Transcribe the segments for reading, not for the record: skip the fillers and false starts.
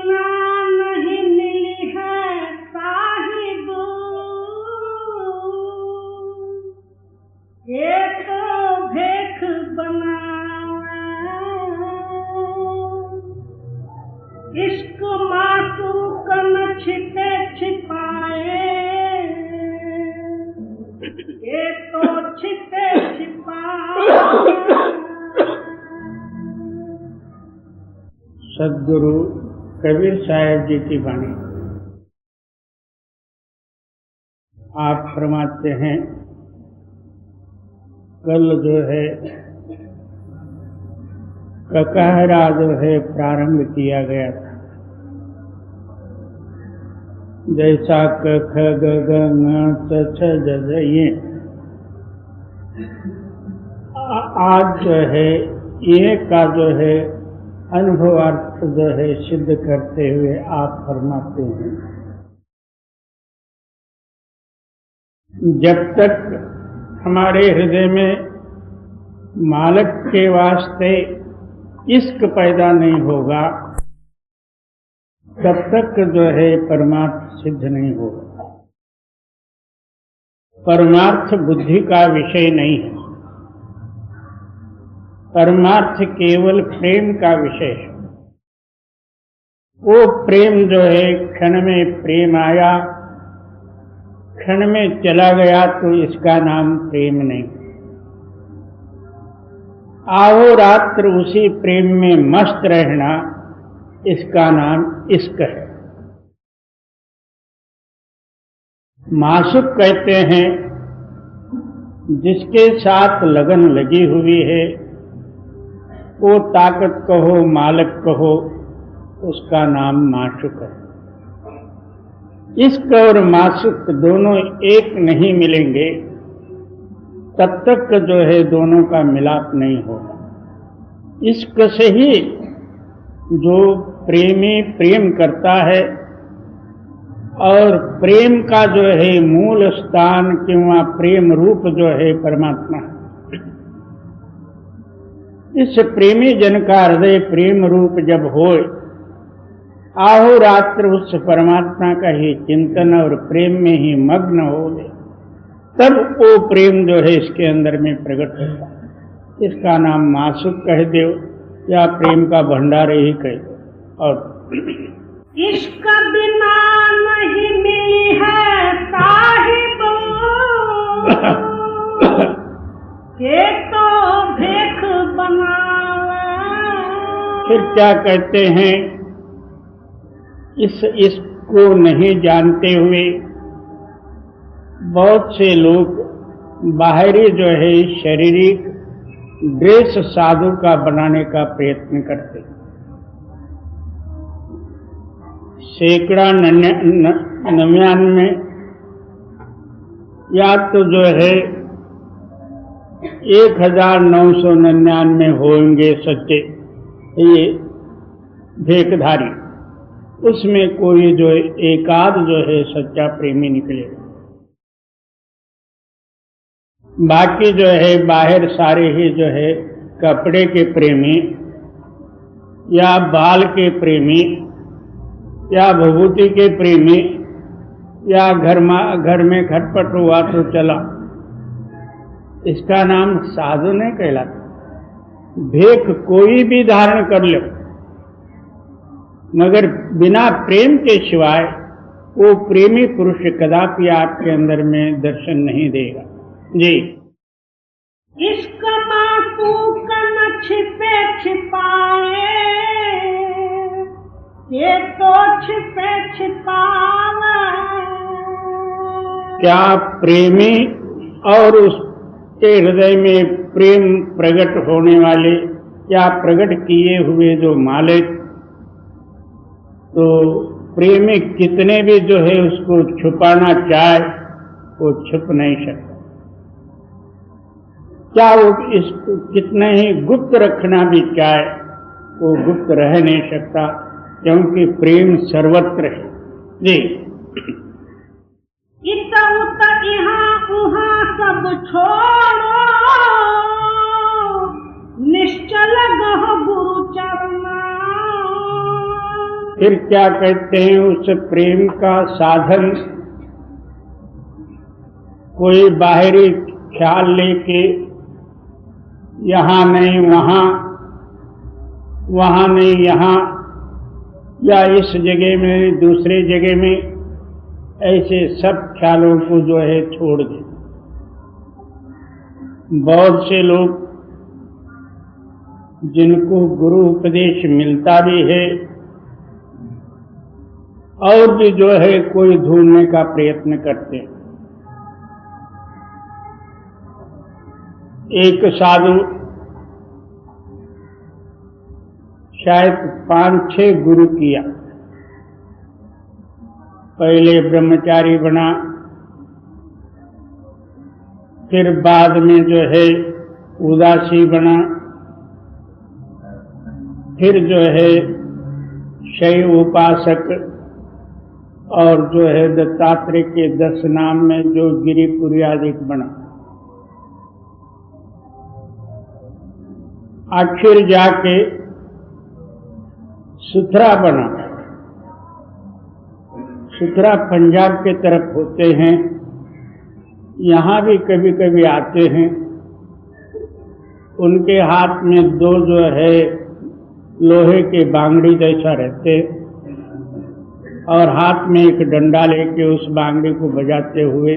बिना नहीं मिली है साहिब, ये तो भेख बनावे, इश्क मासूम छिपे छिपाए, ये तो छिपे छिपाए। सदगुरु कबीर साहब जी की वाणी। आप फरमाते हैं, कल जो है ककहरा जो है प्रारंभ किया गया था। जैसा क ख ग ग ङ च छ ज झ ये आज जो है ये का जो है अनुभवार्थ जो है सिद्ध करते हुए आप फरमाते हैं, जब तक हमारे हृदय में मालिक के वास्ते इश्क पैदा नहीं होगा, तब तक जो है परमार्थ सिद्ध नहीं होगा। परमार्थ बुद्धि का विषय नहीं है, परमार्थ केवल प्रेम का विषय है। वो प्रेम जो है क्षण में प्रेम आया, क्षण में चला गया, तो इसका नाम प्रेम नहीं। अहोरात्र उसी प्रेम में मस्त रहना, इसका नाम इश्क है। माशूक कहते हैं जिसके साथ लगन लगी हुई है, वो ताकत कहो मालिक कहो, उसका नाम माशूक है। इश्क और माशूक दोनों एक नहीं मिलेंगे, तब तक जो है दोनों का मिलाप नहीं होगा। इश्क से ही जो प्रेमी प्रेम करता है, और प्रेम का जो है मूल स्थान किंवा प्रेम रूप जो है परमात्मा है। इस प्रेमी जन का हृदय प्रेम रूप जब होए, अहोरात्र उस परमात्मा का ही चिंतन और प्रेम में ही मग्न हो गए, तब वो प्रेम जो है इसके अंदर में प्रकट होता है। इसका नाम माशूक कह दो या प्रेम का भंडार ही कह दो। और इश्क बिना नहीं मिली है साहिब, ये तो भेख बनावे। फिर क्या कहते हैं, इस को नहीं जानते हुए बहुत से लोग बाहरी जो है शारीरिक ड्रेस साधु का बनाने का प्रयत्न करते। सैकड़ा 99 या तो जो है 1999 होंगे सच्चे ये भेखधारी, उसमें कोई जो एकाध जो है सच्चा प्रेमी निकलेगा। बाकी जो है बाहर सारे ही जो है कपड़े के प्रेमी या बाल के प्रेमी या भभूति के प्रेमी या घर में खटपट हुआ तो चला, इसका नाम साधु नहीं कहलाता। भेख कोई भी धारण कर लो, मगर बिना प्रेम के सिवाय वो प्रेमी पुरुष कदापि आपके अंदर में दर्शन नहीं देगा। जी, इश्क मासूक न छिपे छिपाए, ये तो छिपे छिपावे। क्या प्रेमी और उसके हृदय में प्रेम प्रकट होने वाले या प्रकट किए हुए जो मालिक, तो प्रेमी कितने भी जो है उसको छुपाना चाहे वो छुप नहीं सकता। क्या वो इसको कितना ही गुप्त रखना भी चाहे वो गुप्त रह नहीं सकता, क्योंकि प्रेम सर्वत्र है। जी, इत उत यहाँ उहाँ सब छोड़ो, निश्चल गह गुरु चरना। फिर क्या कहते हैं, उस प्रेम का साधन कोई बाहरी ख्याल लेके यहाँ नहीं वहाँ, वहाँ नहीं यहाँ, या इस जगह में दूसरे जगह में, ऐसे सब ख्यालों को जो है छोड़ दे। बहुत से लोग जिनको गुरु उपदेश मिलता भी है और भी जो है कोई ढूंढने का प्रयत्न करते हैं। एक साधु शायद 5-6 गुरु किया, पहले ब्रह्मचारी बना, फिर बाद में जो है उदासी बना, फिर जो है शैव उपासक, और जो है दत्तात्रेय के 10 नाम में जो गिरिपुरी आदि बना। आखिर जाके सुथरा बना। सुथरा पंजाब के तरफ होते हैं, यहाँ भी कभी कभी आते हैं। उनके हाथ में 2 जो है लोहे के बांगड़ी जैसा रहते, और हाथ में एक डंडा लेके उस बांगड़ी को बजाते हुए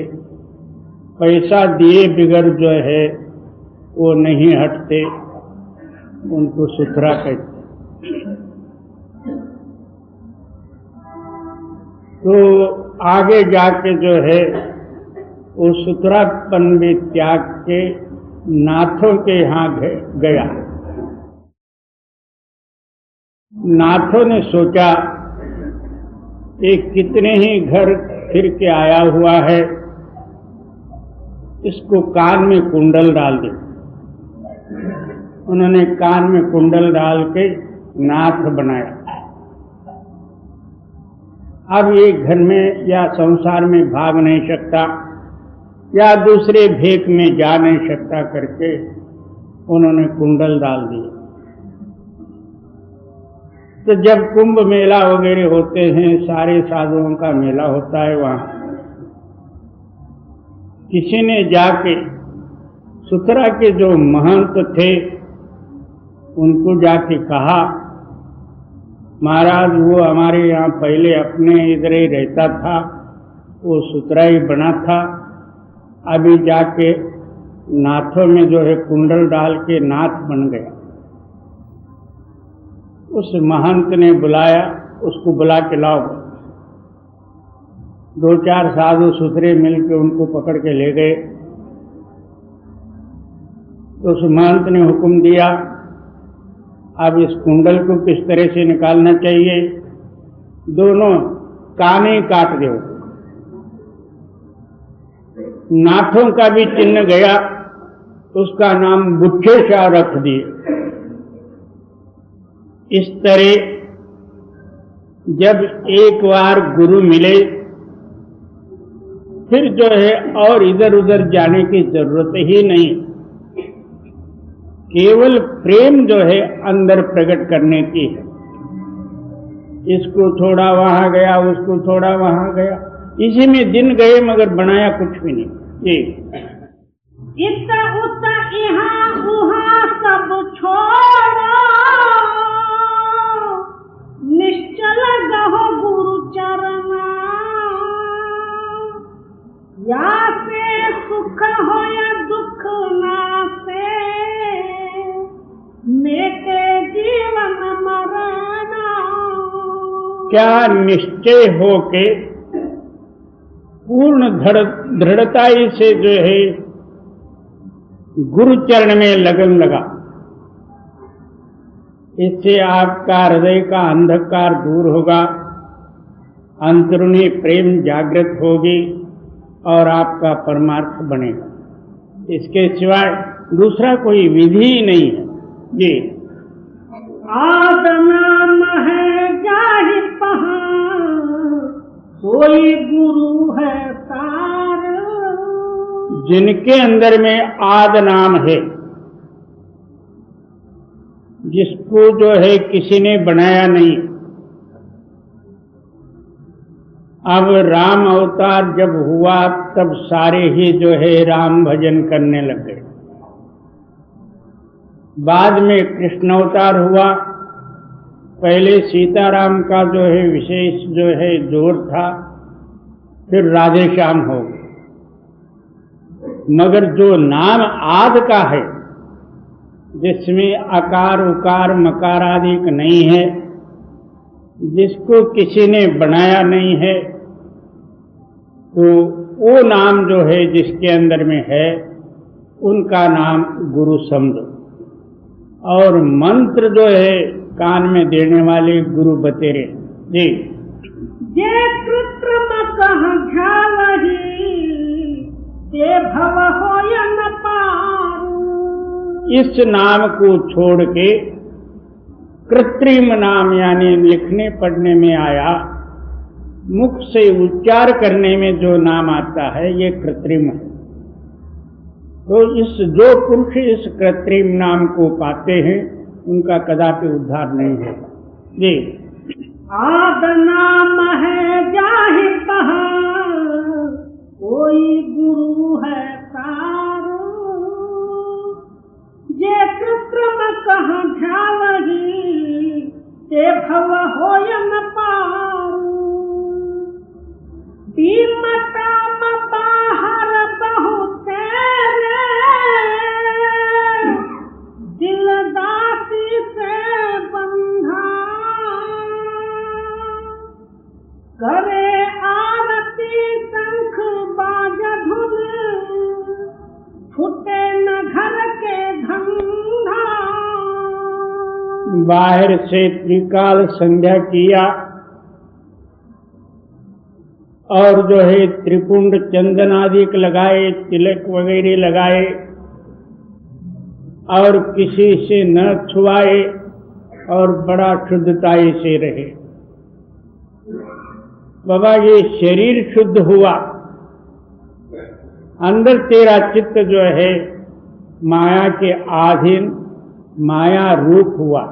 पैसा दिए बिगर जो है वो नहीं हटते, उनको सुथरा कहते। तो आगे जाके जो है वो सुथरापन में त्याग के नाथों के यहाँ गया। नाथों ने सोचा ये कितने ही घर फिर के आया हुआ है, इसको कान में कुंडल डाल दे। उन्होंने कान में कुंडल डाल के नाथ बनाया। अब ये घर में या संसार में भाग नहीं सकता, या दूसरे भेक में जा नहीं सकता करके उन्होंने कुंडल डाल दिए। तो जब कुंभ मेला वगैरह होते हैं, सारे साधुओं का मेला होता है, वहां किसी ने जाके सुथरा के जो महंत थे उनको जाके कहा, महाराज वो हमारे यहाँ पहले अपने इधर ही रहता था, वो सुथरा ही बना था, अभी जाके नाथों में जो है कुंडल डाल के नाथ बन गया। उस महंत ने बुलाया, उसको बुला के लाओ। 2-4 साधु सुथरे मिलके उनको पकड़ के ले गए। तो उस महंत ने हुक्म दिया, अब इस कुंडल को किस तरह से निकालना चाहिए, दोनों काने काट दो। नाथों का भी चिन्ह गया, उसका नाम बुच्छेशाह रख दिए। इस तरह जब एक बार गुरु मिले, फिर जो है और इधर उधर जाने की जरूरत ही नहीं, केवल प्रेम जो है अंदर प्रकट करने की है। इसको थोड़ा वहां गया, उसको थोड़ा वहां गया, इसी में दिन गए मगर बनाया कुछ भी नहीं। ये इतना उतना यहाँ उहाँ सब छोड़ो, निश्चल गहो गुरु चरना, या से सुख हो या दुख ना से, मेटे जीवन मरना। क्या निश्चय हो के पूर्ण दृढ़ता से जो है गुरु चरण में लगन लगा। इससे आपका हृदय का अंधकार दूर होगा, अंतरूनी प्रेम जागृत होगी और आपका परमार्थ बनेगा। इसके सिवाय दूसरा कोई विधि ही नहीं है। जी आद नाम है जाहि पहाड़, कोई गुरु है तार। जिनके अंदर में आद नाम है, जिसको जो है किसी ने बनाया नहीं, अब राम अवतार जब हुआ तब सारे ही जो है राम भजन करने लग गए। बाद में कृष्ण अवतार हुआ, पहले सीताराम का जो है विशेष जो है जोर था, फिर राधे श्याम हो गए। मगर जो नाम आदि का है, जिसमें आकार उकार मकार आदि नहीं है, जिसको किसी ने बनाया नहीं है, तो वो नाम जो है जिसके अंदर में है, उनका नाम गुरु समझो। और मंत्र जो है कान में देने वाले गुरु बतेरे जी। जे कृत्रिम कह झालहि, ते भव होय न पारू। इस नाम को छोड़ के कृत्रिम नाम यानी लिखने पढ़ने में आया, मुख से उच्चार करने में जो नाम आता है, ये कृत्रिम है। तो इस जो पुरुष इस कृत्रिम नाम को पाते हैं, उनका कदापि उद्धार नहीं होगा जी। आद नाम है जाहि कहा, कोई गुरु है तारो। जे कृत्रिम कह झालहि, ते भव होय न पारू। दीमताम बाहर बहु तेरे, दिल दासी से बंधा। करे आरती शंख बाज धुन, फूटे न घर के धंधा। बाहर से त्रिकाल संध्या किया और जो है त्रिपुंड चंदन आदि लगाए, तिलक वगैरह लगाए और किसी से न छुआए और बड़ा शुद्धताई से रहे। बाबा ये शरीर शुद्ध हुआ, अंदर तेरा चित्त जो है माया के अधीन माया रूप हुआ,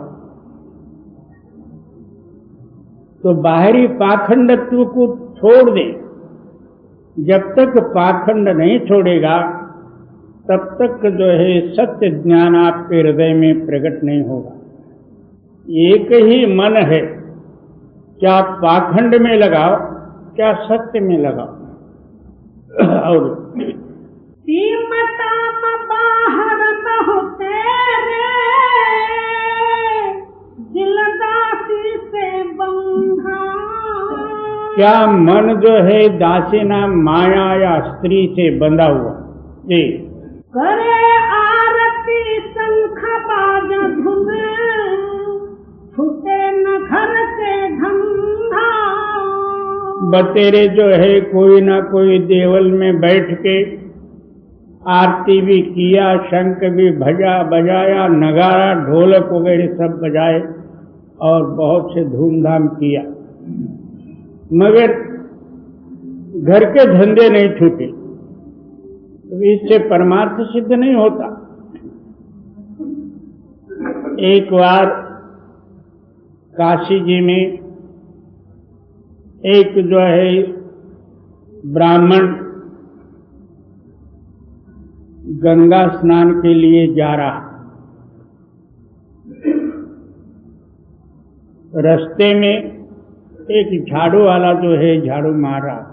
तो बाहरी पाखंडत्व को छोड़ दे। जब तक पाखंड नहीं छोड़ेगा, तब तक जो है सत्य ज्ञान आपके हृदय में प्रकट नहीं होगा। एक ही मन है, क्या पाखंड में लगाओ, क्या सत्य में लगाओ। और दीमताम बाहर बहु तेरे, दिल दासी से बंधा। क्या मन जो है दासी नाम माया या स्त्री से बंधा हुआ जी। करे आरती शंख बाज धुन, छूटे न घर के धंधा। बतेरे जो है कोई ना कोई देवल में बैठ के आरती भी किया, शंख भी बजाया, नगारा ढोलक वगैरह सब बजाए और बहुत से धूमधाम किया, मगर घर के धंधे नहीं छूटे, तो इससे परमार्थ सिद्ध नहीं होता। एक बार काशी जी में एक जो है ब्राह्मण गंगा स्नान के लिए जा रहा, रास्ते में एक झाड़ू वाला जो है झाड़ू मार रहा।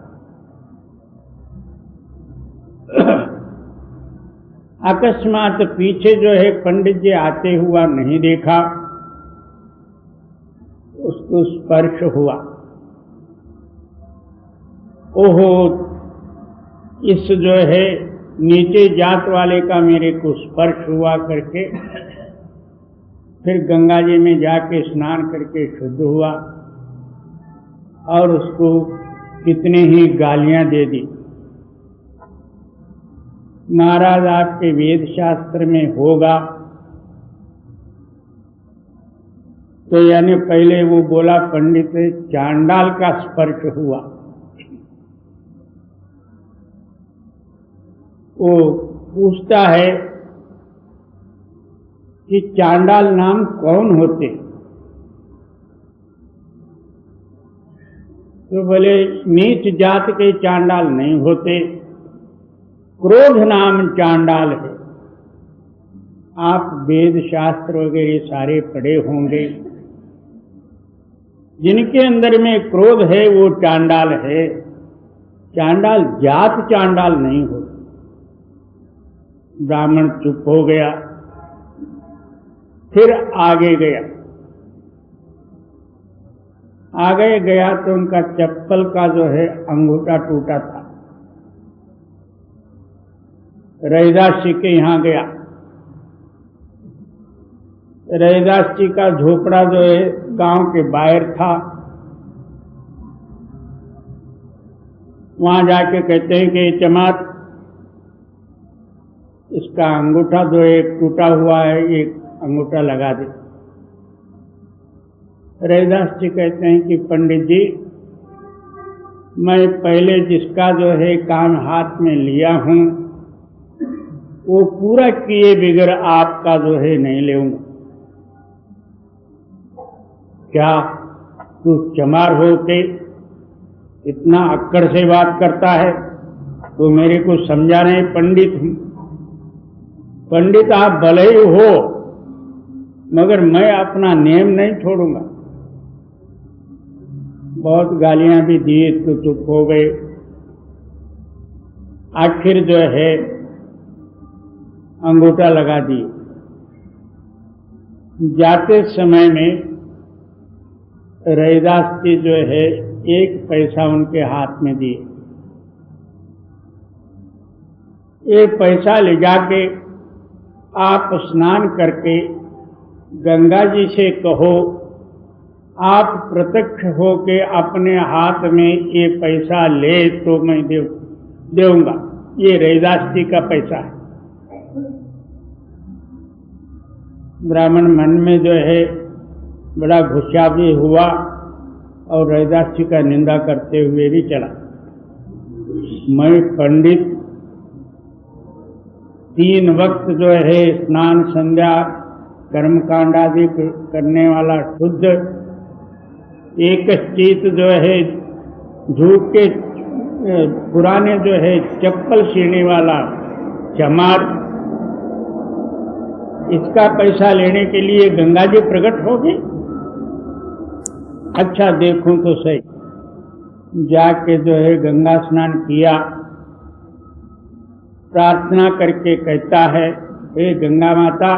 अकस्मात पीछे जो है पंडित जी आते हुआ नहीं देखा, उसको स्पर्श हुआ। ओहो, इस जो है नीचे जात वाले का मेरे को स्पर्श हुआ करके फिर गंगा जी में जाके स्नान करके शुद्ध हुआ और उसको कितने ही गालियां दे दी। महाराज आपके वेद शास्त्र में होगा, तो यानी पहले वो बोला पंडित चांडाल का स्पर्श हुआ। वो पूछता है कि चांडाल नाम कौन होते? तो बोले नीच जात के चांडाल नहीं होते, क्रोध नाम चांडाल है। आप वेद शास्त्र वगैरह सारे पढ़े होंगे, जिनके अंदर में क्रोध है वो चांडाल है। चांडाल जात चांडाल नहीं होती। ब्राह्मण चुप हो गया, फिर आगे गया। आगे गया तो उनका चप्पल का जो है अंगूठा टूटा था। रैदास जी के यहां गया। रैदास जी का झोपड़ा जो है गांव के बाहर था। वहां जाके कहते हैं कि चमार, इसका अंगूठा जो एक टूटा हुआ है, एक अंगूठा लगा दे। रैदास जी कहते हैं कि पंडित जी, मैं पहले जिसका जो है काम हाथ में लिया हूं वो पूरा किए बगैर आपका जो है नहीं लेऊंगा। क्या तू चमार हो के इतना अक्कड़ से बात करता है? तो मेरे को समझा नहीं, पंडित हूं। पंडित आप भले ही हो, मगर मैं अपना नियम नहीं छोड़ूंगा। बहुत गालियां भी दी तो चुप हो गए। आखिर जो है अंगूठा लगा दिए। जाते समय में रैदास जी जो है 1 पैसा उनके हाथ में दिए। ये पैसा ले जाके आप स्नान करके गंगा जी से कहो, आप प्रत्यक्ष होके अपने हाथ में ये पैसा ले तो मैं देऊंगा। ये रैदास जी का पैसा है। ब्राह्मण मन में जो है बड़ा गुस्सा भी हुआ और रैदास जी का निंदा करते हुए भी चला। मैं पंडित 3 वक्त जो है स्नान संध्या कर्मकांड आदि करने वाला शुद्ध, एक चीत जो है झूठ के पुराने जो है चप्पल सीने वाला चमार, इसका पैसा लेने के लिए गंगा जी प्रकट होगी? अच्छा देखूं तो सही। जाके जो है गंगा स्नान किया, प्रार्थना करके कहता है, हे गंगा माता,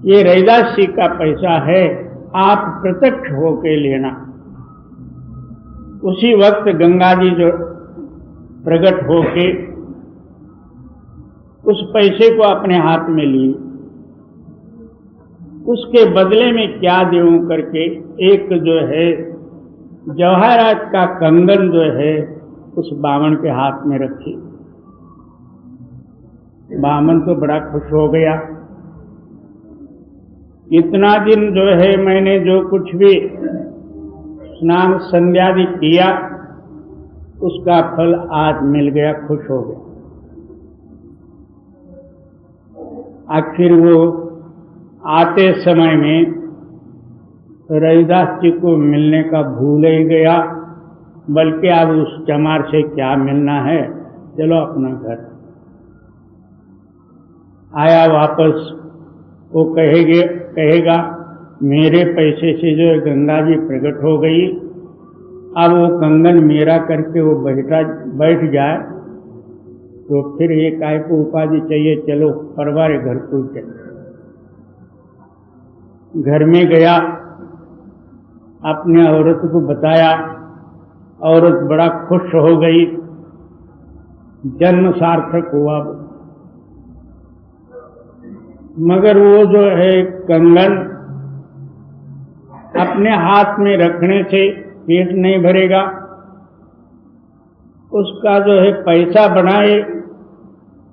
ये रैदास जी का पैसा है, आप प्रत्यक्ष होके लेना। उसी वक्त गंगा जी जो प्रकट होके उस पैसे को अपने हाथ में लिए। उसके बदले में क्या देऊं करके एक जो है जवाहरात का कंगन जो है उस बामन के हाथ में रखी। बामन तो बड़ा खुश हो गया। इतना दिन जो है मैंने जो कुछ भी स्नान संध्यादि किया उसका फल आज मिल गया, खुश हो गया। आखिर वो आते समय में रैदास जी को मिलने का भूल ही गया, बल्कि अब उस चमार से क्या मिलना है, चलो अपना घर। आया वापस, वो कहेगा मेरे पैसे से जो गंगा जी प्रकट हो गई, अब वो कंगन मेरा करके वो बैठ जाए तो फिर ये काय को उपाधि चाहिए, चलो परिवार घर को चले। घर में गया, अपने औरत को बताया, औरत बड़ा खुश हो गई, जन्म सार्थक हुआ। मगर वो जो है कंगन अपने हाथ में रखने से पेट नहीं भरेगा, उसका जो है पैसा बनाए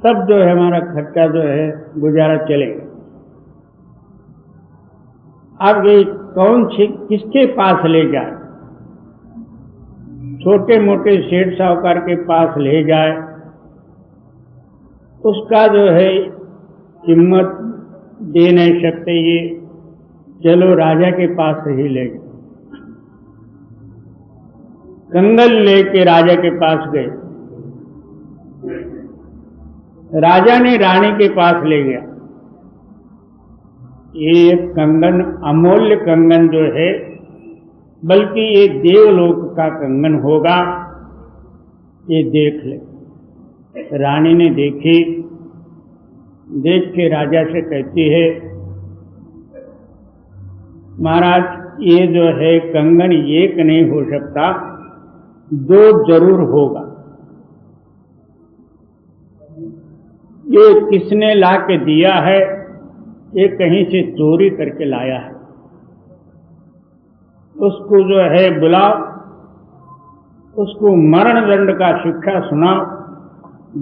तब जो है हमारा खर्चा जो है गुजारा चलेगा। अब ये कौन से किसके पास ले जाए? छोटे मोटे सेठ साहूकार के पास ले जाए, उसका जो है कीमत दे नहीं सकते, ये चलो राजा के पास ही ले गए। कंगन लेके राजा के पास गए। राजा ने रानी के पास ले गया। ये कंगन अमूल्य कंगन जो है, बल्कि ये देवलोक का कंगन होगा, ये देख ले। रानी ने देखी, देख के राजा से कहती है, महाराज ये जो है कंगन एक नहीं हो सकता, दो जरूर होगा। ये किसने ला के दिया है? ये कहीं से चोरी करके लाया है। उसको जो है बुलाओ, उसको मरण दंड का शिक्षा सुनाओ।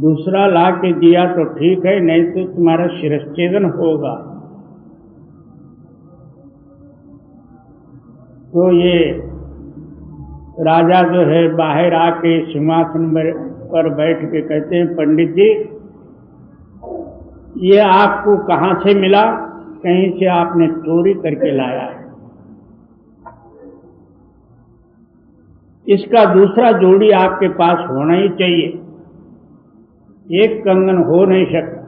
दूसरा ला के दिया तो ठीक है, नहीं तो तुम्हारा शिरच्छेदन होगा। तो ये राजा जो है बाहर आके सिंहासन पर बैठ के कहते हैं, पंडित जी ये आपको कहाँ से मिला? कहीं से आपने चोरी करके लाया है। इसका दूसरा जोड़ी आपके पास होना ही चाहिए, एक कंगन हो नहीं सकता।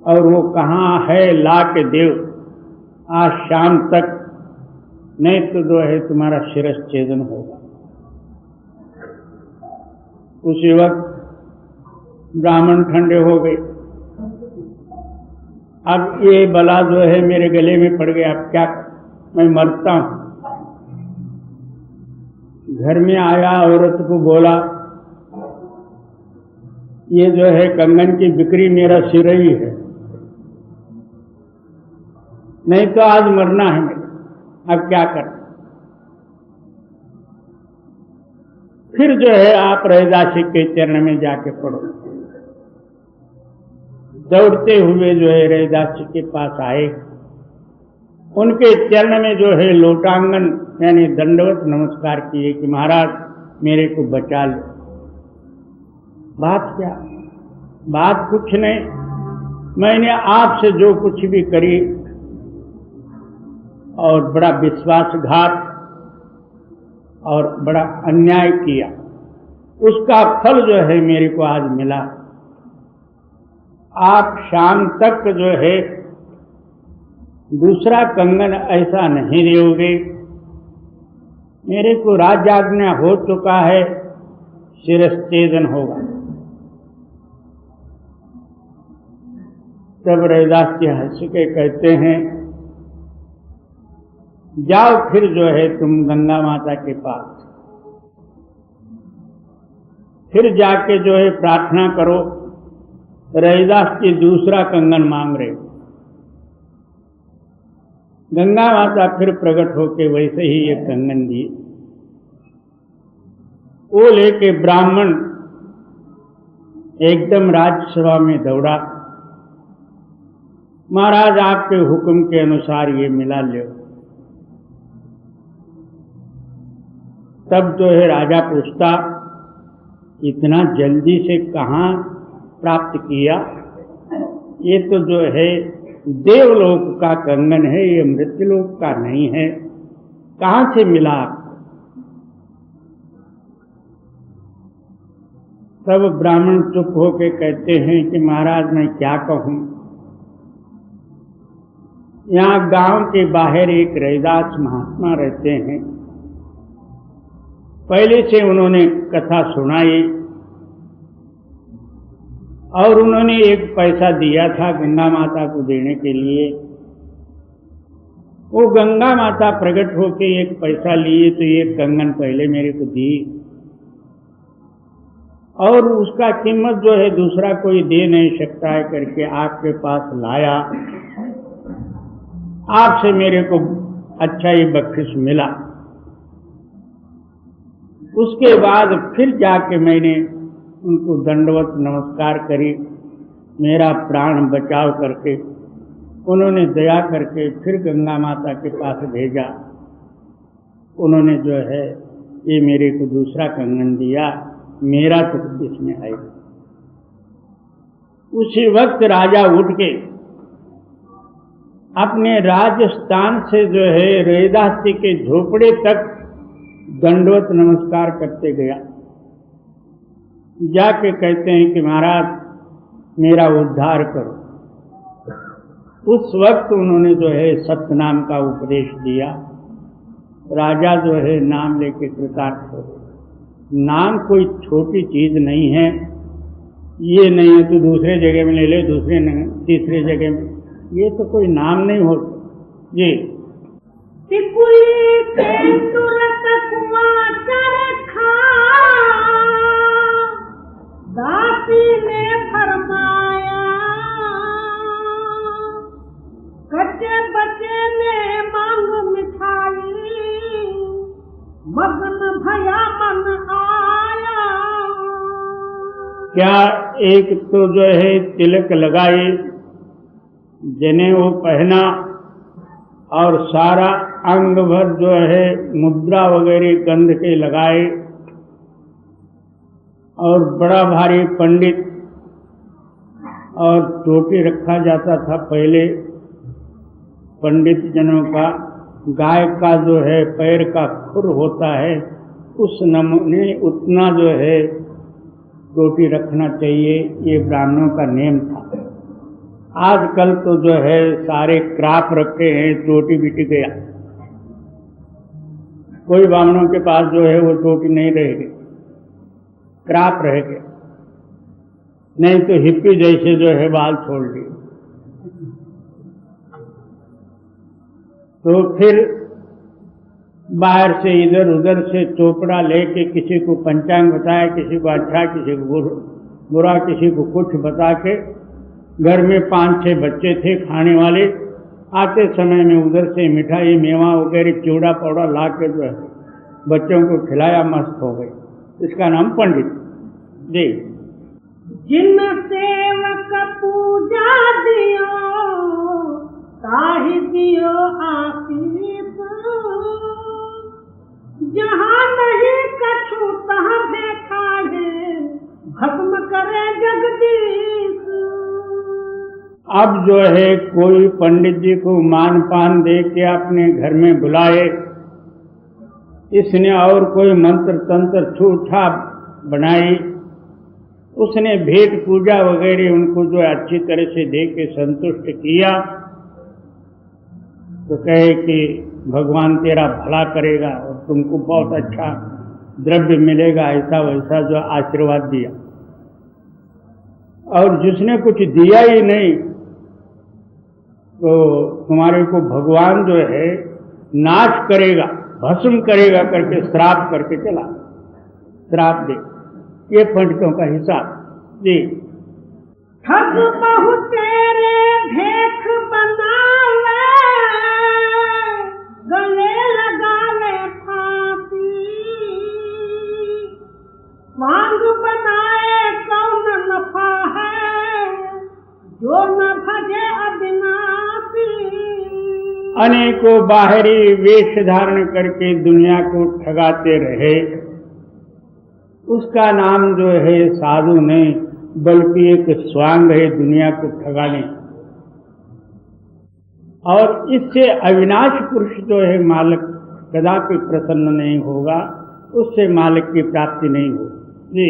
और वो कहाँ है? ला के देव आज शाम तक, नहीं तो जो है तुम्हारा शिरच्छेदन होगा। उसी वक्त ब्राह्मण ठंडे हो गए। अब ये बला जो है मेरे गले में पड़ गया, अब क्या, मैं मरता हूं। घर में आया, औरत को बोला, ये जो है कंगन की बिक्री मेरा सिर ही है, नहीं तो आज मरना है मेरे, अब क्या कर। फिर जो है आप रैदासी के चरण में जाके पढ़ो। दौड़ते हुए जो है रैदास जी के पास आए, उनके चरण में जो है लोटांगन यानी दंडवत नमस्कार किए कि महाराज मेरे को बचा लो। बात क्या? बात कुछ नहीं, मैंने आपसे जो कुछ भी करी और बड़ा विश्वासघात और बड़ा अन्याय किया, उसका फल जो है मेरे को आज मिला। आप शाम तक जो है दूसरा कंगन ऐसा नहीं दोगे। मेरे को राज्याज्ञा हो चुका है, शिरच्छेदन होगा। तब रैदास जी हंस के कहते हैं, जाओ फिर जो है तुम गंगा माता के पास, फिर जाके जो है प्रार्थना करो। रैदास जी दूसरा कंगन मांग रहे। गंगा माता फिर प्रकट होके वैसे ही एक कंगन दिए। वो लेके ब्राह्मण एकदम राजसभा में दौड़ा, महाराज आपके हुक्म के अनुसार ये मिला लो। तब जो है राजा पूछता, इतना जल्दी से कहाँ प्राप्त किया? ये तो जो है देवलोक का कंगन है, ये मृत्युलोक का नहीं है, कहाँ से मिला आपको? तब ब्राह्मण चुप होके कहते हैं कि महाराज मैं क्या कहूँ, यहाँ गांव के बाहर एक रैदास महात्मा रहते हैं। पहले से उन्होंने कथा सुनाई और उन्होंने एक पैसा दिया था गंगा माता को देने के लिए। वो गंगा माता प्रकट होके एक पैसा लिए तो एक कंगन पहले मेरे को दी, और उसका कीमत जो है दूसरा कोई दे नहीं सकता है करके आपके पास लाया। आपसे मेरे को अच्छा ही बख्शिश मिला। उसके बाद फिर जाके मैंने उनको दंडवत नमस्कार करी, मेरा प्राण बचाव करके उन्होंने दया करके फिर गंगा माता के पास भेजा। उन्होंने जो है ये मेरे को दूसरा कंगन दिया, मेरा तो इसमें आएगा। उसी वक्त राजा उठ के अपने राजस्थान से जो है रैदास जी के झोपड़े तक दंडवत नमस्कार करते गया। जाके कहते हैं कि महाराज मेरा उद्धार करो। उस वक्त उन्होंने जो है सत्यनाम का उपदेश दिया। राजा जो है नाम लेके कृतार्थ हो। नाम कोई छोटी चीज नहीं है। ये नहीं है तो दूसरे जगह में ले ले, दूसरे नहीं तीसरे जगह में, ये तो कोई नाम नहीं होता। जी दासी ने फरमाया, कच्चे बच्चे ने मांग मिठाई, मगन भया मन आया। क्या एक तो जो है तिलक लगाए, जनेऊ पहना और सारा अंग भर जो है मुद्रा वगैरह गंध के लगाए, और बड़ा भारी पंडित और चोटी रखा जाता था पहले पंडित जनों का। गाय का जो है पैर का खुर होता है, उस नमूने उतना जो है चोटी रखना चाहिए, ये ब्राह्मणों का नेम था। आजकल तो जो है सारे क्राप रखे हैं, चोटी बिट गया। कोई ब्राह्मणों के पास जो है वो चोटी नहीं रहेगी, क्राप रह गया, नहीं तो हिप्पी जैसे जो है बाल छोड़ लिए। तो फिर बाहर से इधर उधर से चोपड़ा लेके किसी को पंचांग बताया, किसी को अच्छा, किसी को बुरा, किसी को कुछ बता के, घर में 5-6 बच्चे थे खाने वाले, आते समय में उधर से मिठाई मेवा वगैरह चूड़ा पौड़ा ला के जो है बच्चों को खिलाया, मस्त हो गए। इसका नाम पंडित जी। जिन सेवक पूजा दियो ताहि दियो आशीष, जहाँ नहीं कछु तहाँ बैठा है भस्म करे जगदीश। अब जो है कोई पंडित जी को मान पान दे के अपने घर में बुलाए, इसने और कोई मंत्र तंत्र छूठा बनाई, उसने भेंट पूजा वगैरह उनको जो अच्छी तरह से दे के संतुष्ट किया, तो कहे कि भगवान तेरा भला करेगा और तुमको बहुत अच्छा द्रव्य मिलेगा, ऐसा वैसा जो आशीर्वाद दिया। और जिसने कुछ दिया ही नहीं तो तुम्हारे को भगवान जो है नाश करेगा, भस्म करेगा करके श्राप करके चला, श्राप दे। ये पंडितों का हिसाब जी। ठग बहु तेरे भेख बनावे, गले लगावे फांसी, मांग बनाए कौन नफा है, जो न भजे अविनाशी। अनेकों बाहरी वेश धारण करके दुनिया को ठगाते रहे, उसका नाम जो है साधु नहीं बल्कि एक स्वांग है दुनिया को ठगाने। और इससे अविनाश पुरुष जो है मालिक कदापि प्रसन्न नहीं होगा, उससे मालिक की प्राप्ति नहीं होगी जी।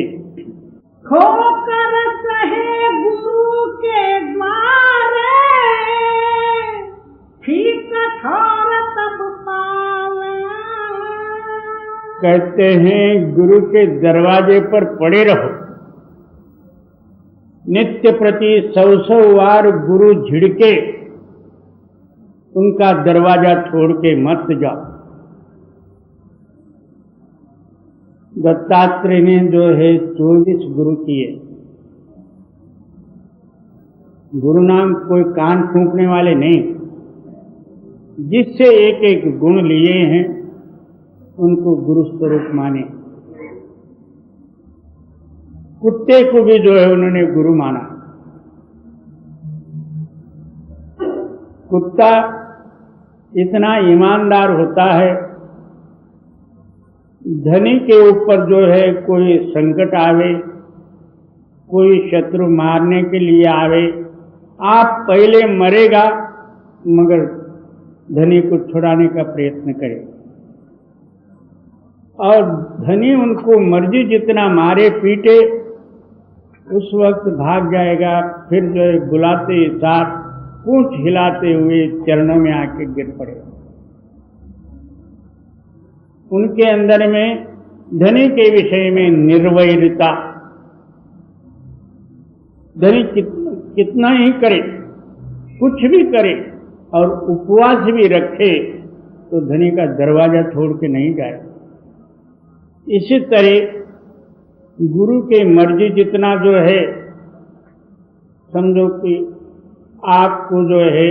खोकर सहे गुरु के द्वारे, ठीक कठोर तब पावे। कहते हैं गुरु के दरवाजे पर पड़े रहो, नित्य प्रति 100 वार गुरु झिड़के, उनका दरवाजा छोड़ के मत जाओ। दत्तात्रेय ने जो है 24 गुरु किए। गुरु नाम कोई कान फूंकने वाले नहीं, जिससे एक एक गुण लिए हैं उनको गुरु स्वरूप माने। कुत्ते को भी जो है उन्होंने गुरु माना। कुत्ता इतना ईमानदार होता है, धनी के ऊपर जो है कोई संकट आवे, कोई शत्रु मारने के लिए आवे, आप पहले मरेगा मगर धनी को छुड़ाने का प्रयत्न करे, और धनी उनको मर्जी जितना मारे पीटे, उस वक्त भाग जाएगा। फिर जो है बुलाते साथ पूंछ हिलाते हुए चरणों में आके गिर पड़े। उनके अंदर में धनी के विषय में निर्वैरता, धनी कितना ही करे, कुछ भी करे और उपवास भी रखे, तो धनी का दरवाजा छोड़ के नहीं जाए। इसी तरह गुरु की मर्जी जितना जो है, समझो कि आपको जो है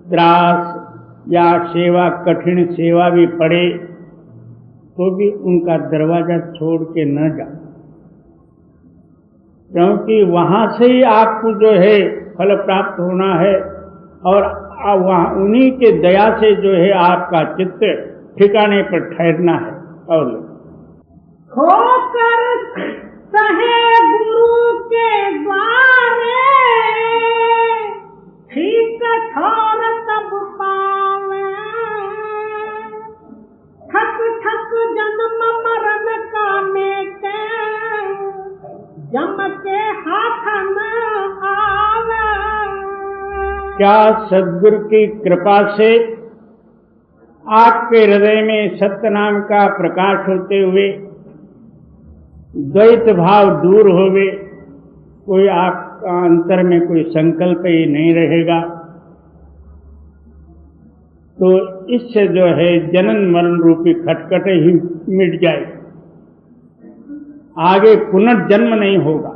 त्रास या सेवा, कठिन सेवा भी पड़े, तो भी उनका दरवाजा छोड़ के न जाओ, क्योंकि वहां से ही आपको जो है फल प्राप्त होना है, और वहाँ उन्हीं के दया से जो है आपका चित्त ठिकाने पर ठहरना है। और होकर सहे गुरु के द्वारे, ठीक ठोर तब पावे, ठक ठक जन्म मरण का मेटे, जम के हाथ न आवे। क्या सद्गुरु की कृपा से आपके हृदय में सत्य नाम का प्रकाश होते हुए द्वैत भाव दूर होवे, कोई आपका अंतर में कोई संकल्प ही नहीं रहेगा, तो इससे जो है जनन मरण रूपी खटखट ही मिट जाए, आगे पुनर्जन्म नहीं होगा।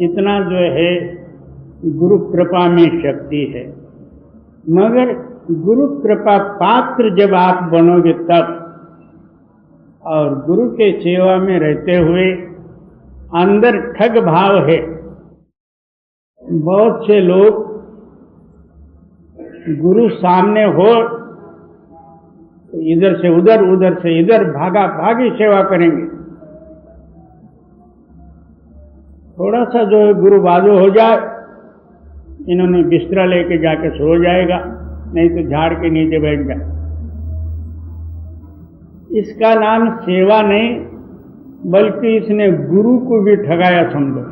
इतना जो है गुरु कृपा में शक्ति है। मगर गुरु कृपा पात्र जब आप बनोगे तब, और गुरु के सेवा में रहते हुए अंदर ठग भाव है। बहुत से लोग गुरु सामने हो तो इधर से उधर, उधर से इधर भागा भागी सेवा करेंगे। थोड़ा सा जो है गुरु बाजू हो जाए, इन्होंने बिस्तरा लेके जाके सो जाएगा, नहीं तो झाड़ के नीचे बैठ जाए। इसका नाम सेवा नहीं, बल्कि इसने गुरु को भी ठगाया समझो।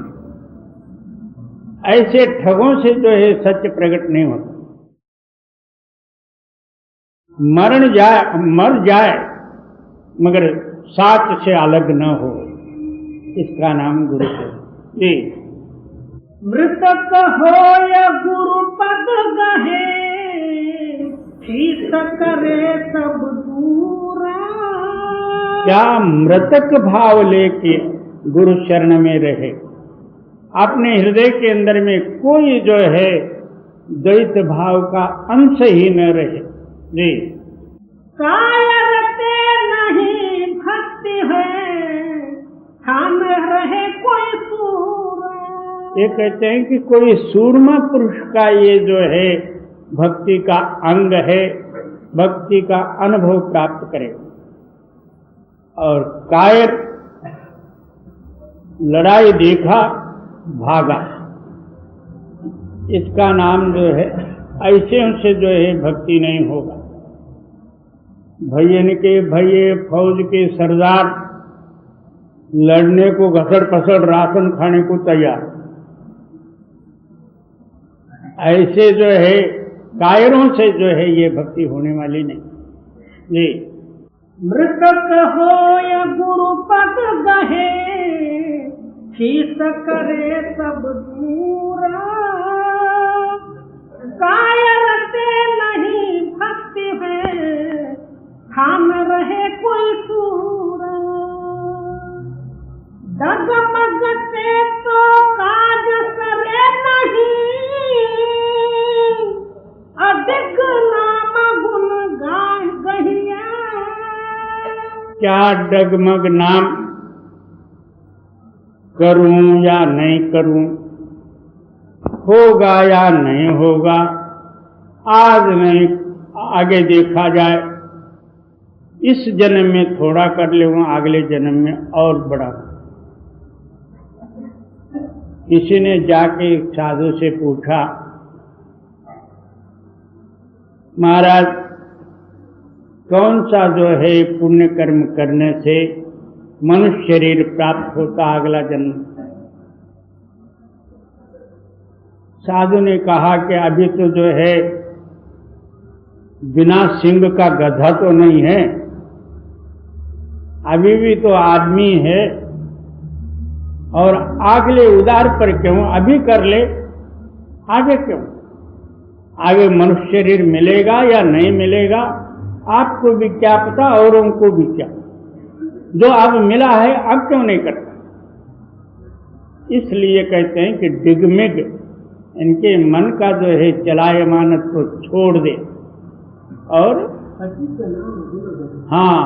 ऐसे ठगों से जो है सत्य प्रकट नहीं होता। मर जाए मगर साच से अलग न हो, इसका नाम गुरु है। जी, मृतक हो या गुरु पद गहे, ठीक करे सब दूरा। क्या मृतक भाव लेके गुरु शरण में रहे, अपने हृदय के अंदर में कोई जो है द्वैत भाव का अंश ही न रहे। जी, कायरते नहीं भक्ति है, ठान रहे कोई सूरा। ये कहते हैं कि कोई सूरमा पुरुष का ये जो है भक्ति का अंग है, भक्ति का अनुभव प्राप्त करे। और कायर लड़ाई देखा भागा, इसका नाम जो है ऐसे उनसे जो है भक्ति नहीं होगा। भैयन के भैये फौज के सरदार लड़ने को घसड़ पसड़ राशन खाने को तैयार, ऐसे जो है कायरों से जो है ये भक्ति होने वाली नहीं। जी, मृतक हो या गुरु पद गहे, ठीक करे सब दूरा। कायरते नहीं भक्ति है, ठान रहे कोई सूरा। डगमगते तो काज करे नहीं, अधिक नाम गुण गाय गहिया। क्या डगमग नाम करूं या नहीं करूं, होगा या नहीं होगा, आज नहीं आगे देखा जाए, इस जन्म में थोड़ा कर लूंगा, अगले जन्म में और बड़ा। किसी ने जाके एक साधु से पूछा महाराज कौन सा जो है पुण्य कर्म करने से मनुष्य शरीर प्राप्त होता अगला जन्म? साधु ने कहा कि अभी तो जो है बिना सिंह का गधा तो नहीं है, अभी भी तो आदमी है, और अगले उदार पर क्यों, अभी कर ले, आगे क्यों? आगे मनुष्य शरीर मिलेगा या नहीं मिलेगा आपको भी क्या पता, औरों को भी क्या। जो अब मिला है अब क्यों नहीं करता? इसलिए कहते हैं कि डिगमिग इनके मन का जो है चलायमान को छोड़ दे, और हाँ,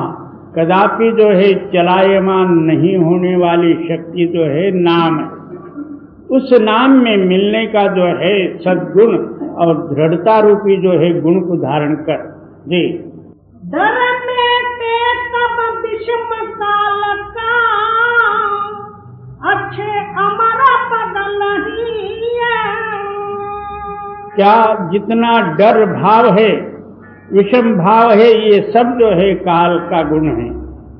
कदापि जो है चलायमान नहीं होने वाली शक्ति जो है नाम है। उस नाम में मिलने का जो है सद्गुण और दृढ़ता रूपी जो है गुण को धारण कर जी। डर में ते तब विषम काल का, अच्छे अमरा पद नहीं है। क्या जितना डर भाव है, विषम भाव है, ये सब जो है काल का गुण है।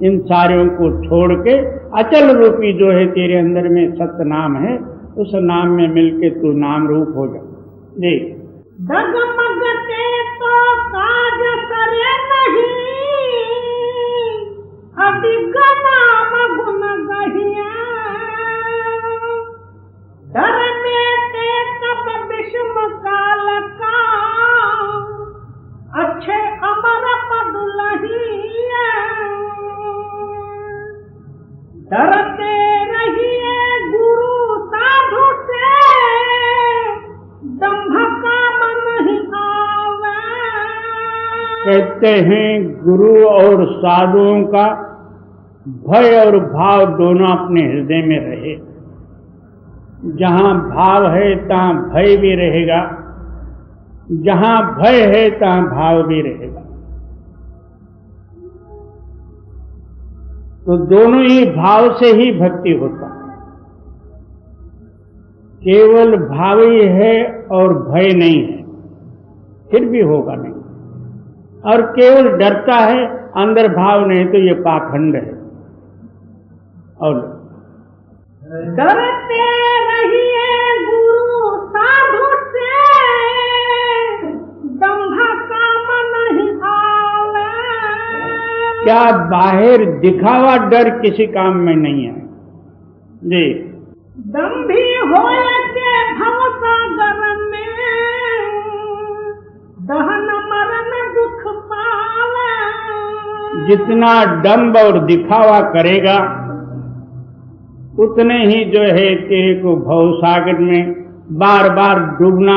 इन सारों को छोड़ के अचल रूपी जो है तेरे अंदर में सत्य नाम है, उस नाम में मिलके तू नाम रूप हो जा जी। डगमगते तो काज करे नहीं, अधिक नाम गुण गहिया। डर में ते तब विषम काल का, अच्छे अमर पद लहिए। डरते रहिए गुरु साधु से, दंभ काम नहीं आवे। कहते हैं गुरु और साधुओं का भय और भाव दोनों अपने हृदय में रहे। जहाँ भाव है तहाँ भय भी रहेगा, जहाँ भय है तहाँ भाव भी रहेगा। तो दोनों ही भाव से ही भक्ति होता है। केवल भाव ही है और भय नहीं है, फिर भी होगा नहीं। और केवल डरता है, अंदर भाव नहीं, तो ये पाखंड है। और डरते रहिए गुरु साधु से, दंभ काम नहीं आवे। क्या बाहर दिखावा डर किसी काम में नहीं है जी। दंभी होए के भव सागर में, दहन मरण दुख पावे। जितना डंब और दिखावा करेगा उतने ही जो है तेरे को भव सागर में बार बार डूबना,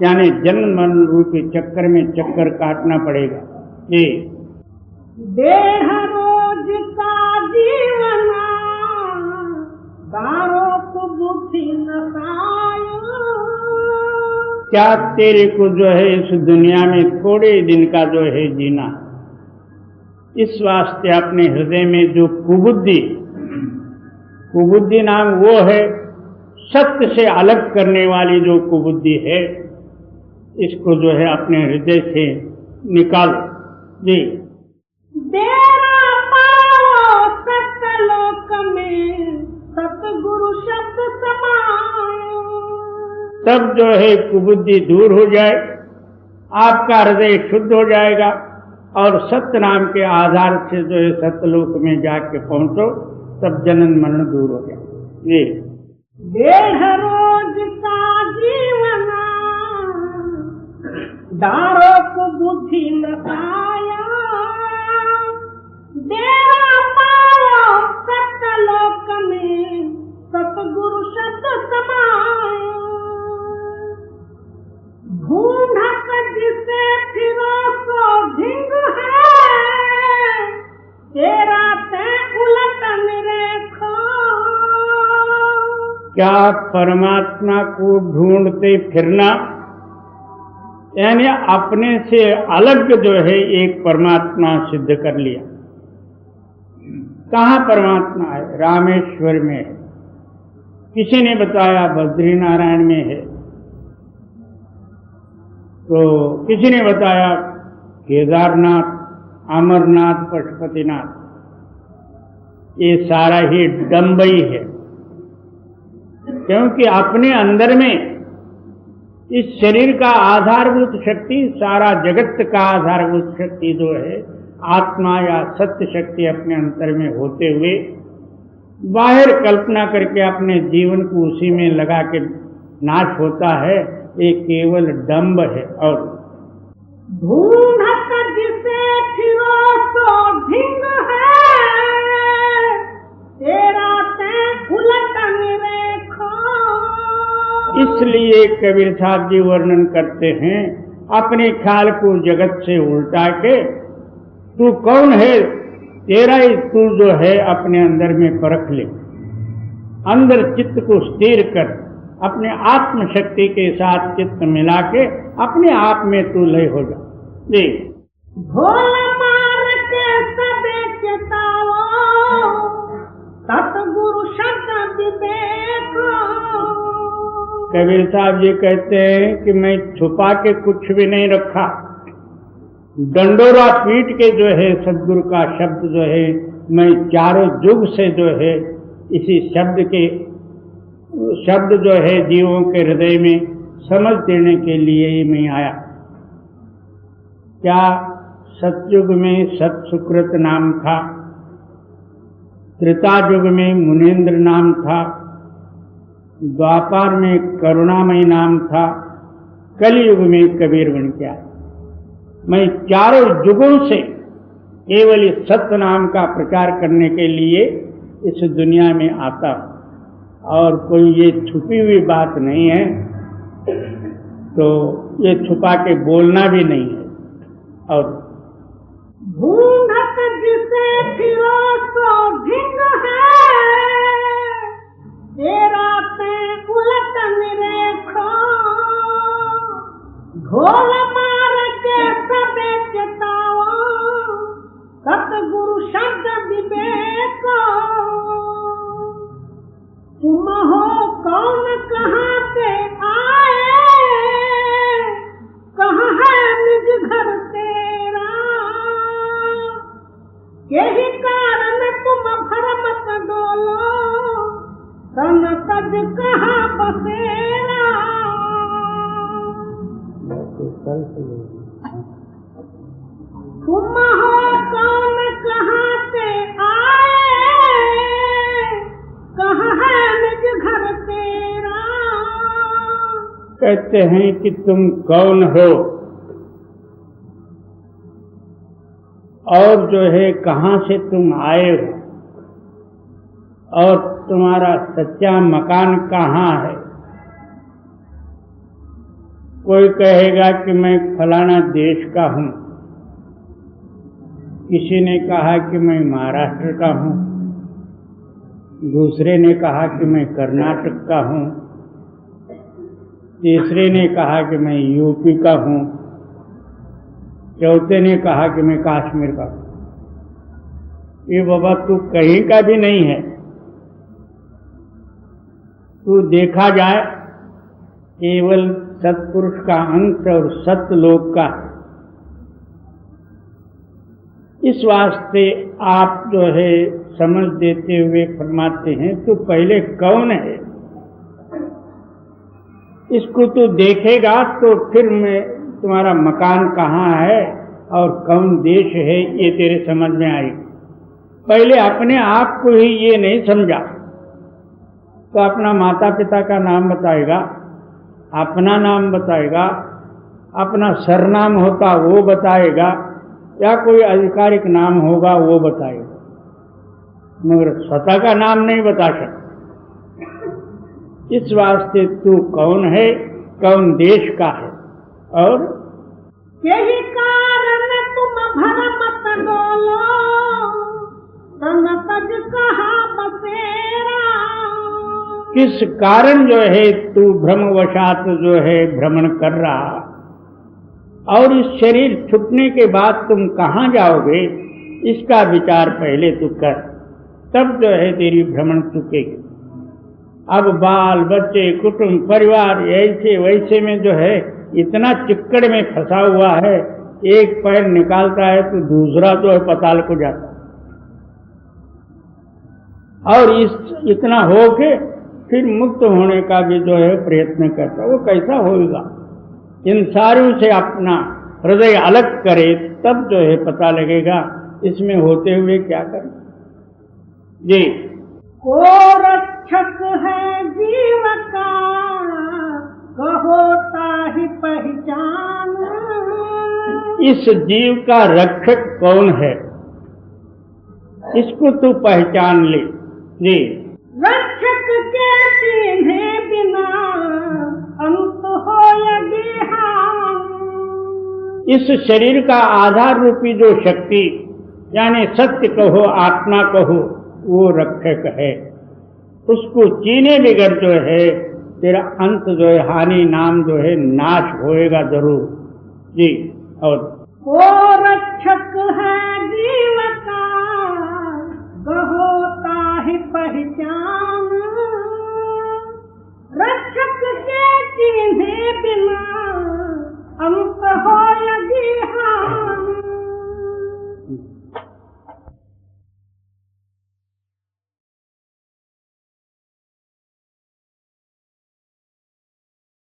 यानी जन्म मरण रूपी चक्कर में चक्कर काटना पड़ेगा जी। देह रोज का जीवना, दारो को बुद्धि नसायो। क्या तेरे को जो है इस दुनिया में थोड़े दिन का जो है जीना, इस वास्ते अपने हृदय में जो कुबुद्धि, कुबुद्धि नाम वो है सत्य से अलग करने वाली जो कुबुद्धि है, इसको जो है अपने हृदय से निकालो जी। डेरा पाओ सत्यलोक में, सतगुरु शब्द समायो। तब जो है कुबुद्धि दूर हो जाए, आपका हृदय शुद्ध हो जाएगा, और सत्य नाम के आधार से जो है सत्यलोक में जाके पहुंचो, तब जनन मरण दूर हो जाए ये। देह रोज का जीवना, दारो को बुद्धि नसाया। डेरा पाओ सत्यलोक में, सतगुरु शब्द समाया। ढूंढत जिसे फिरो सो ढिंग है, तेरा ते उलट निरेखो। क्या परमात्मा को ढूंढते फिरना, यानी अपने से अलग जो है एक परमात्मा सिद्ध कर लिया। कहाँ परमात्मा है? रामेश्वर में है। किसी ने बताया बद्रीनारायण में है, तो किसी ने बताया केदारनाथ, अमरनाथ, पशुपतिनाथ, ये सारा ही डंब ही है। क्योंकि अपने अंदर में इस शरीर का आधारभूत शक्ति, सारा जगत का आधारभूत शक्ति जो है आत्मा या सत्य शक्ति अपने अंतर में होते हुए बाहर कल्पना करके अपने जीवन को उसी में लगा के नाश होता है, ये केवल डंब है। और ढूंढत जिसे फिरो सो ढिंग है, तेरा ते उलटन रेखा। इसलिए कबीर साहब जी वर्णन करते हैं, अपने ख्याल को जगत से उल्टा के तू कौन है, तेरा ही तू जो है अपने अंदर में परख ले, अंदर चित्त को स्थिर कर, अपने आत्म शक्ति के साथ चित्त मिला के अपने आप में तू लय हो जा। जी भोला मार के सबे चेतावो, सतगुरु शब्द विवेक। कबीर साहब जी कहते हैं कि मैं छुपा के कुछ भी नहीं रखा, डंडोरा पीट के जो है सदगुरु का शब्द जो है मैं चारों युग से जो है इसी शब्द जो है जीवों के हृदय में समझ देने के लिए ही मैं आया। क्या सतयुग में सत सुकृत नाम था, त्रेता युग में मुनीन्द्र नाम था, द्वापर में करुणामय नाम था, कलयुग में कबीर बन के आया। मैं चारों युगों से केवल इस सत्य नाम का प्रचार करने के लिए इस दुनिया में आता हूं, और कोई ये छुपी हुई बात नहीं है, तो ये छुपा के बोलना भी नहीं है। और ढूंढत जिसे फिरो सो ढिंग है, तेरा ते उलटन रेखा। ढोल मार के सबे चेतावो, सतगुरु शब्द विवेक। तुम हो कौन, कहाँ से आए, कहाँ है निज घर तेरा। यही कारण तुम भरमत डोलो, तन तज कहाँ बसेरा। तुम हो कौन, कहाँ से आए, कहाँ है निज घर तेरा। कहते हैं कि तुम कौन हो और जो है कहाँ से तुम आए हो, और तुम्हारा सच्चा मकान कहाँ है। कोई कहेगा कि मैं फलाना देश का हूँ, किसी ने कहा कि मैं महाराष्ट्र का हूँ, दूसरे ने कहा कि मैं कर्नाटक का हूँ, तीसरे ने कहा कि मैं यूपी का हूँ, चौथे ने कहा कि मैं कश्मीर का हूँ। ये बाबा तू कहीं का भी नहीं है। तू देखा जाए केवल सत्पुरुष का अंश और सत्यलोक का। इस वास्ते आप जो है समझ देते हुए फरमाते हैं तो पहले कौन है, इसको तू देखेगा तो फिर मैं तुम्हारा मकान कहाँ है और कौन देश है ये तेरे समझ में आएगी। पहले अपने आप को ही ये नहीं समझा तो अपना माता पिता का नाम बताएगा, अपना नाम बताएगा, अपना सरनाम होता वो बताएगा, या कोई आधिकारिक नाम होगा वो बताएगा, मगर स्वतः का नाम नहीं बता सकता। इस वास्ते तू कौन है, कौन देश का है। और यही कारण तुम भरमत डोलो, तन तज कहाँ बसेरा। किस कारण जो है तू भ्रमवशात जो है भ्रमण कर रहा, और इस शरीर छूटने के बाद तुम कहाँ जाओगे इसका विचार पहले तू कर, तब जो है तेरी भ्रमण चुकेगी। अब बाल बच्चे कुटुंब परिवार ऐसे वैसे में जो है इतना चिक्कड़ में फंसा हुआ है एक पैर निकालता है तो दूसरा जो है पाताल को जाता है, और इतना हो के फिर मुक्त होने का भी जो है प्रयत्न करता है। वो कैसा होगा? इन सारों से अपना हृदय अलग करे, तब जो है पता लगेगा इसमें होते हुए क्या करें। जी, को रक्षक है जीव का, कहोता ही पहचान। इस जीव का रक्षक कौन है, इसको तू पहचान ले। जी, रक्षक के चिन्हे बिना अंत हो यदि हान। इस शरीर का आधार रूपी जो शक्ति, यानी सत्य कहो, आत्मा कहो, वो रक्षक है। उसको चीने बगैर जो है तेरा अंत जो है, हानि नाम जो है नाश होएगा जरूर। जी, और वो रक्षक है जीव का, होता ही पहचान। रक्षक के चिन्हे बिना